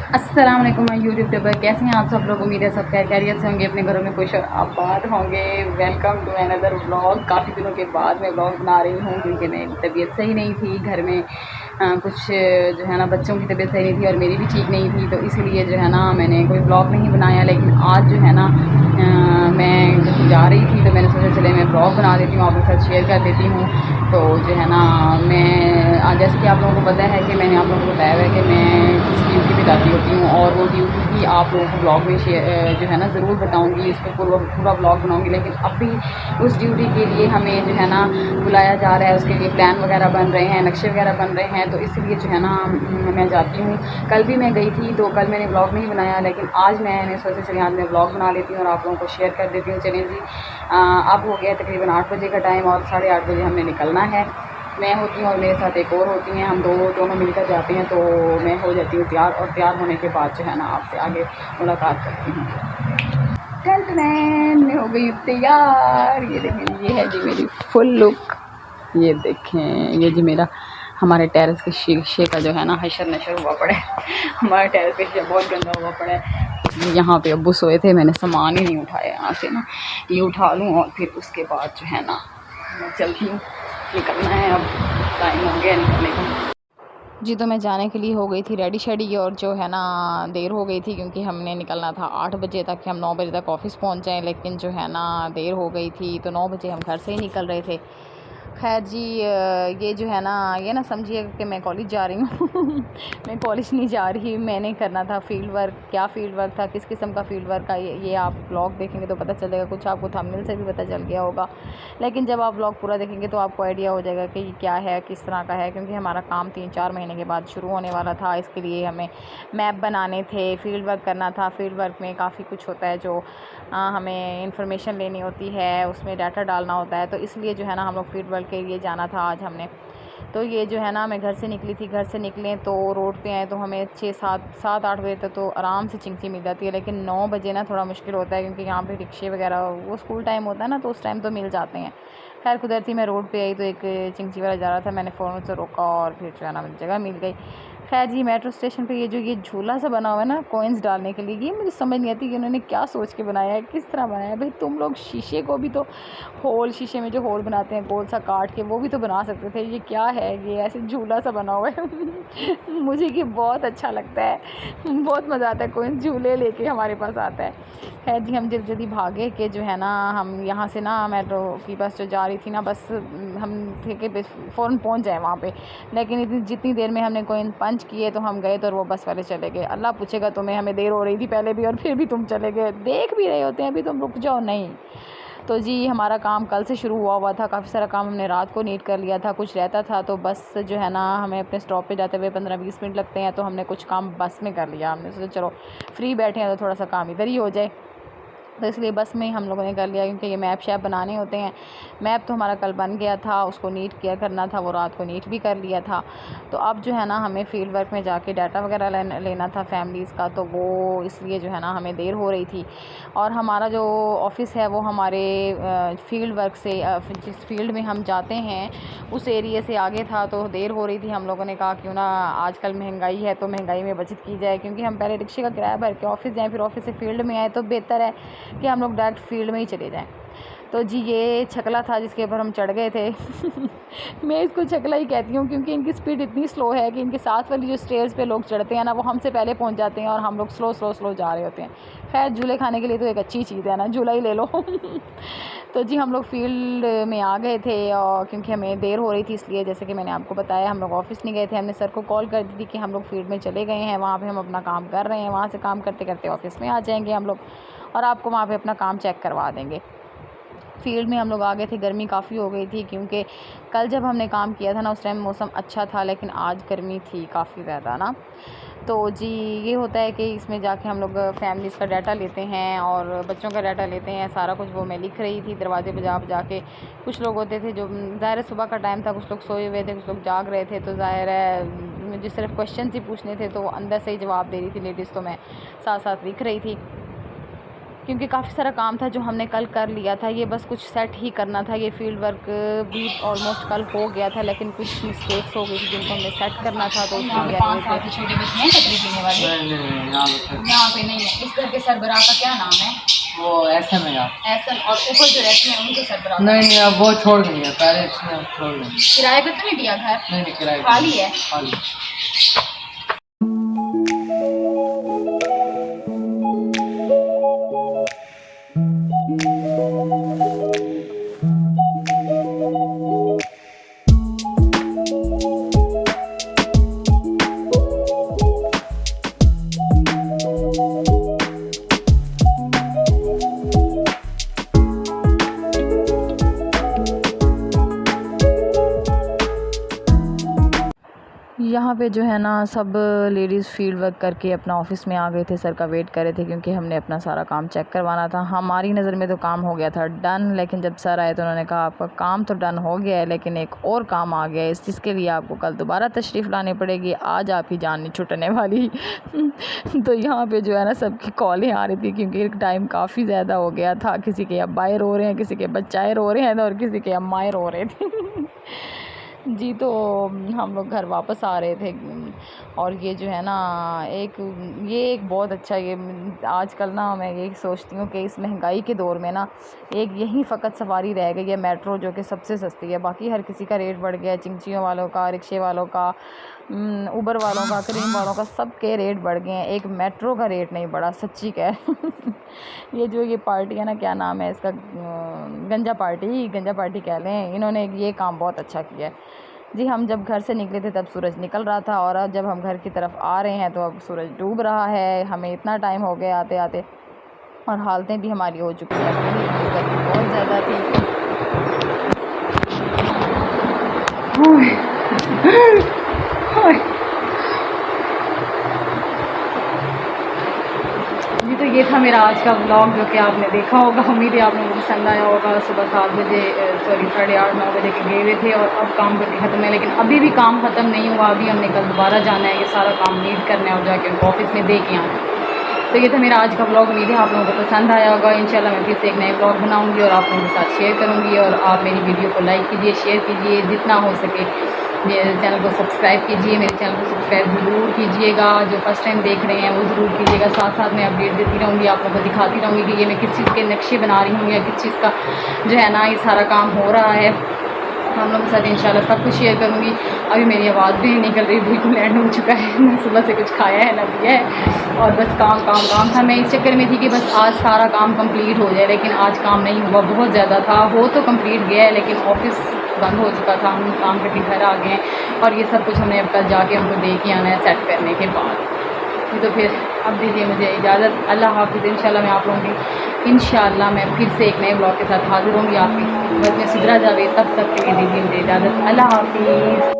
अस्सलाम वालेकुम my YouTube पर कैसे हैं आप सब लोग। उम्मीद है सब खैरियत से होंगे, अपने घरों में खुश और आबाद होंगे। Welcome to another vlog. काफ़ी दिनों के बाद मैं व्लॉग बना रही हूँ क्योंकि मेरी तबीयत सही नहीं थी। घर में कुछ जो है ना बच्चों की तबीयत सही नहीं थी और मेरी भी ठीक नहीं थी, तो इसलिए जो है ना मैंने कोई व्लॉग नहीं बनाया। लेकिन आज जो है ना मैं जा रही थी तो मैंने सोचा चले मैं व्लॉग बना देती हूँ, आप लोगों के साथ शेयर कर देती हूँ। तो जो है ना मैं आज, जैसे कि आप लोगों को पता है कि मैंने आप लोगों को बताया हुआ है कि मैं किसी ड्यूटी पे जाती होती हूँ और वो ड्यूटी भी आप लोगों को ब्लॉग में शेयर जो है ना ज़रूर बताऊँगी, इस पर पूरा ब्लॉग बनाऊँगी। लेकिन अभी उस ड्यूटी के लिए हमें जो है ना बुलाया जा रहा है, उसके लिए प्लान वगैरह बन रहे हैं, नक्शे वगैरह बन रहे हैं, तो इसलिए जो है ना मैं जाती हूँ। कल भी मैं गई थी तो कल मैंने ब्लॉग नहीं बनाया, लेकिन आज मैंने सोचा चलिए आज मैं ब्लॉग बना लेती हूँ और आप लोगों को शेयर कर देती हूँ। चलिए जी, अब हो गया तकरीबन 8 बजे का टाइम और 8:30 बजे हमने निकलना है। मैं होती हूँ और मेरे साथ एक और होती हैं, हम दोनों मिलकर जाते हैं। तो मैं हो जाती हूँ तैयार और तैयार होने के बाद जो है ना आपसे आगे मुलाकात करती हूँ। मैं हो गई तैयार। ये देखें, ये है जी मेरी फुल लुक। ये देखें, ये जी मेरा हमारे टेरेस के शीशे का जो है ना हशर नशर हुआ पड़ा है। हमारे टेरेस का शीशा बहुत गंदा हुआ पड़ा है। यहाँ पे अब्बू सोए थे, मैंने सामान ही नहीं उठाया यहाँ से ना, ये उठा लूँ और फिर उसके बाद जो है ना मैं चलती हूँ। निकलना है, अब टाइम हो गया निकलने का। जी, तो मैं जाने के लिए हो गई थी रेडी शेडी और जो है ना देर हो गई थी क्योंकि हमने निकलना था 8 बजे तक कि हम 9 बजे तक ऑफ़िस पहुंच जाएं। लेकिन जो है ना देर हो गई थी तो 9 बजे हम घर से ही निकल रहे थे। खैर जी, ये जो है ना ये ना समझिए कि मैं कॉलेज जा रही हूँ। मैं कॉलेज नहीं जा रही, मैंने करना था फील्ड वर्क। क्या फील्ड वर्क था, किस किस्म का फील्ड वर्क का, ये आप ब्लॉग देखेंगे तो पता चलेगा। कुछ आपको थंबनेल से भी पता चल गया होगा, लेकिन जब आप ब्लॉग पूरा देखेंगे तो आपको आइडिया हो जाएगा कि ये क्या है, किस तरह का है। क्योंकि हमारा काम 3-4 महीने के बाद शुरू होने वाला था। इसके लिए हमें मैप बनाने थे, फील्ड वर्क करना था। फील्ड वर्क में काफ़ी कुछ होता है जो हमें इंफॉर्मेशन लेनी होती है, उसमें डाटा डालना होता है। तो इसलिए जो है ना हम लोग फील्ड वर्क के लिए जाना था आज हमने। तो ये जो है ना मैं घर से निकली थी, घर से निकलें तो रोड पे आए तो हमें 6-7-8 बजे तक तो आराम से चिंची मिल जाती है। लेकिन 9 बजे ना थोड़ा मुश्किल होता है क्योंकि यहाँ पे रिक्शे वगैरह वो स्कूल टाइम होता है ना, तो उस टाइम तो मिल जाते हैं। खैर कुदरती मैं रोड पे आई तो एक चिंची वाला जा रहा था, मैंने फ़ौरन से रोका और फिर जो है ना मुझे जगह मिल गई। खैर जी, मेट्रो स्टेशन पे ये झूला सा बना हुआ है ना कॉइन्स डालने के लिए, ये मुझे समझ नहीं आती कि उन्होंने क्या सोच के बनाया है, किस तरह बनाया है। भाई तुम लोग शीशे को भी तो होल, शीशे में जो होल बनाते हैं गोल सा काट के, वो भी तो बना सकते थे। ये क्या है, ये ऐसे झूला सा बना हुआ है। मुझे कि बहुत अच्छा लगता है, बहुत मज़ा आता है, कोई झूले लेके हमारे पास आता है। खैर जी, हम जल्दी जल्दी भागे कि जो है ना हम यहाँ से ना मेट्रो की बस जो जा रही थी ना, बस हम थे कि फ़ौरन पहुँच जाए वहाँ पे। लेकिन इतनी जितनी देर में हमने कोइन पंच किए तो हम गए तो वो बस वाले चले गए। अल्लाह पूछेगा तुम्हें, हमें देर हो रही थी पहले भी और फिर भी तुम चले गए, देख भी रहे होते हैं अभी, तुम रुक जाओ। नहीं, तो जी हमारा काम कल से शुरू हुआ था। काफ़ी सारा काम हमने रात को नीट कर लिया था, कुछ रहता था तो बस जो है ना हमें अपने स्टॉप पे जाते हुए 15-20 मिनट लगते हैं, तो हमने कुछ काम बस में कर लिया। हमने सोचा चलो फ्री बैठे हैं तो थोड़ा सा काम इधर ही हो जाए, तो इसलिए बस में ही हम लोगों ने कर लिया। क्योंकि ये मैप शैप बनाने होते हैं। मैप तो हमारा कल बन गया था, उसको नीट किया करना था, वो रात को नीट भी कर लिया था। तो अब जो है ना हमें फील्ड वर्क में जाके डाटा वगैरह लेना था फैमिलीज़ का, तो वो इसलिए जो है ना हमें देर हो रही थी। और हमारा जो ऑफ़िस है वो हमारे फील्ड वर्क से जिस फील्ड में हम जाते हैं उस एरिया से आगे था, तो देर हो रही थी। हम लोगों ने कहा क्यों ना आजकल महंगाई है तो महंगाई में बचत की जाए, क्योंकि हम पहले रिक्शे का किराया भर के ऑफ़िस जाएँ, फिर ऑफ़िस से फील्ड में आए तो बेहतर है कि हम लोग डायरेक्ट फील्ड में ही चले जाएं। तो जी ये छकला था जिसके ऊपर हम चढ़ गए थे। मैं इसको छकला ही कहती हूँ क्योंकि इनकी स्पीड इतनी स्लो है कि इनके साथ वाली जो स्टेयर्स पे लोग चढ़ते हैं ना वो हमसे पहले पहुँच जाते हैं और हम लोग स्लो जा रहे होते हैं। खैर झूले खाने के लिए तो एक अच्छी चीज़ है ना, झूला ही ले लो। तो जी हम लोग फील्ड में आ गए थे और क्योंकि हमें देर हो रही थी इसलिए, जैसे कि मैंने आपको बताया, हम लोग ऑफ़िस नहीं गए थे। हमने सर को कॉल कर दी थी कि हम लोग फील्ड में चले गए हैं, वहाँ पे हम अपना काम कर रहे हैं, वहाँ से काम करते करते ऑफ़िस में आ जाएंगे हम लोग और आपको वहाँ पे अपना काम चेक करवा देंगे। फील्ड में हम लोग आ गए थे, गर्मी काफ़ी हो गई थी क्योंकि कल जब हमने काम किया था ना उस टाइम मौसम अच्छा था, लेकिन आज गर्मी थी काफ़ी ज़्यादा ना। तो जी ये होता है कि इसमें जाके हम लोग फैमिलीज़ का डाटा लेते हैं और बच्चों का डाटा लेते हैं, सारा कुछ वो मैं लिख रही थी दरवाजे पे जाके। कुछ लोग होते थे जो ज़ाहिर है सुबह का टाइम था, कुछ लोग सोए हुए थे, कुछ लोग जाग रहे थे, तो ज़ाहिर है मुझे सिर्फ क्वेश्चन ही पूछने थे तो अंदर से ही जवाब दे रही थी लेडीज़, तो मैं साथ साथ लिख रही थी। क्योंकि काफ़ी सारा काम था जो हमने कल कर लिया था। ये बस कुछ सेट ही करना था। ये फील्ड वर्क भी ऑलमोस्ट कल हो गया था, लेकिन कुछ मिस्टेक्स हो गई थी जिनको हमें सेट करना था, तो उसके लिए 5 साल के छोटे बच्चे हैं कचरे पीने वाले। यहाँ पे नहीं है। इस घर के सरबराह का क्या नाम है? वो ऐसा में यार ऐसा, और ऊपर जो रहती हैं उनके सरबराह? नहीं अब वो छोड़ गई है, पहले छोड़ गई। किराए पे तो नहीं दिया घर? नहीं किराए खाली है। खाली। यहाँ पे जो है ना सब लेडीज़ फील्ड वर्क करके अपना ऑफिस में आ गए थे, सर का वेट कर रहे थे, क्योंकि हमने अपना सारा काम चेक करवाना था। हमारी नज़र में तो काम हो गया था डन, लेकिन जब सर आए तो उन्होंने कहा आपका काम तो डन हो गया है, लेकिन एक और काम आ गया है, जिसके लिए आपको कल दोबारा तशरीफ़ लानी पड़ेगी, आज आपकी जान नहीं छुटने वाली। तो यहाँ पर जो है ना सबकी कॉलें आ रही थी, क्योंकि टाइम काफ़ी ज़्यादा हो गया था। किसी के अब्बाए रो रहे हैं, किसी के बच्चाए रो रहे हैं, और किसी के अम्माए रो रहे थे। जी, तो हम लोग घर वापस आ रहे थे। और ये जो है ना एक बहुत अच्छा, ये आजकल ना मैं यही सोचती हूँ कि इस महंगाई के दौर में ना एक यही फ़कत सवारी रह गई है, मेट्रो, जो कि सबसे सस्ती है। बाकी हर किसी का रेट बढ़ गया है, चिंचियों वालों का, रिक्शे वालों का, उबर वालों का, क्रीम वालों का, सब के रेट बढ़ गए हैं। एक मेट्रो का रेट नहीं बढ़ा, सच्ची कह। ये पार्टी है ना, क्या नाम है इसका, गंजा पार्टी कह लें, इन्होंने ये काम बहुत अच्छा किया है। जी, हम जब घर से निकले थे तब सूरज निकल रहा था, और अब जब हम घर की तरफ आ रहे हैं तो अब सूरज डूब रहा है। हमें इतना टाइम हो गया आते आते, और हालतें भी हमारी हो चुकी हैं, गर्मी बहुत ज़्यादा थी। जी, तो ये था मेरा आज का व्लॉग, जो कि आपने देखा होगा। उम्मीद है आप लोगों को पसंद आया होगा। सुबह 7 बजे 8:30-9 बजे के गए हुए थे, और अब काम करके ख़त्म है, लेकिन अभी भी काम ख़त्म नहीं हुआ। अभी हमने कल दोबारा जाना है, ये सारा काम नीट करना है और जाके उनको ऑफिस में दे के आना है। तो ये था मेरा आज का व्लॉग। उम्मीद है आप लोगों को पसंद आया होगा। इंशाल्लाह मैं फिर से एक नए व्लॉग बनाऊँगी और आप लोगों के साथ शेयर करूँगी। और आप मेरी वीडियो को लाइक कीजिए, शेयर कीजिए, जितना हो सके मेरे चैनल को सब्सक्राइब कीजिए। मेरे चैनल को सब्सक्राइब ज़रूर कीजिएगा। जो फर्स्ट टाइम देख रहे हैं वो ज़रूर कीजिएगा। साथ साथ मैं अपडेट देती रहूँगी, आप लोगों को दिखाती रहूँगी कि ये मैं किस चीज़ के नक्शे बना रही हूँ, या किस चीज़ का जो है ना ये सारा काम हो रहा है। हम लोगों के साथ इंशाल्लाह सब कुछ शेयर करूँगी। अभी मेरी आवाज़ भी नहीं निकल रही, बिल्कुल एंड हो चुका है। मैं सुबह से कुछ खाया है ना पिया है, और बस काम था। मैं इस चक्कर में थी कि बस आज सारा काम कंप्लीट हो जाए, लेकिन आज काम नहीं हुआ, बहुत ज़्यादा था। हो तो कंप्लीट गया है, लेकिन ऑफिस बंद हो चुका था। हम काम करके घर आ गए हैं, और ये सब कुछ हमने अब कल जाके हमको दे के आना है सेट करने के बाद। तो फिर अब दीजिए मुझे इजाज़त। अल्लाह हाफ़िज़। इंशाल्लाह मैं आप लोगों की इंशाल्लाह मैं फिर से एक नए ब्लॉग के साथ हाज़िर होंगी। आपकी बस में सुधरा जावे, तब तक के लिए दीजिए मुझे इजाज़त। अल्लाह हाफ़िज़।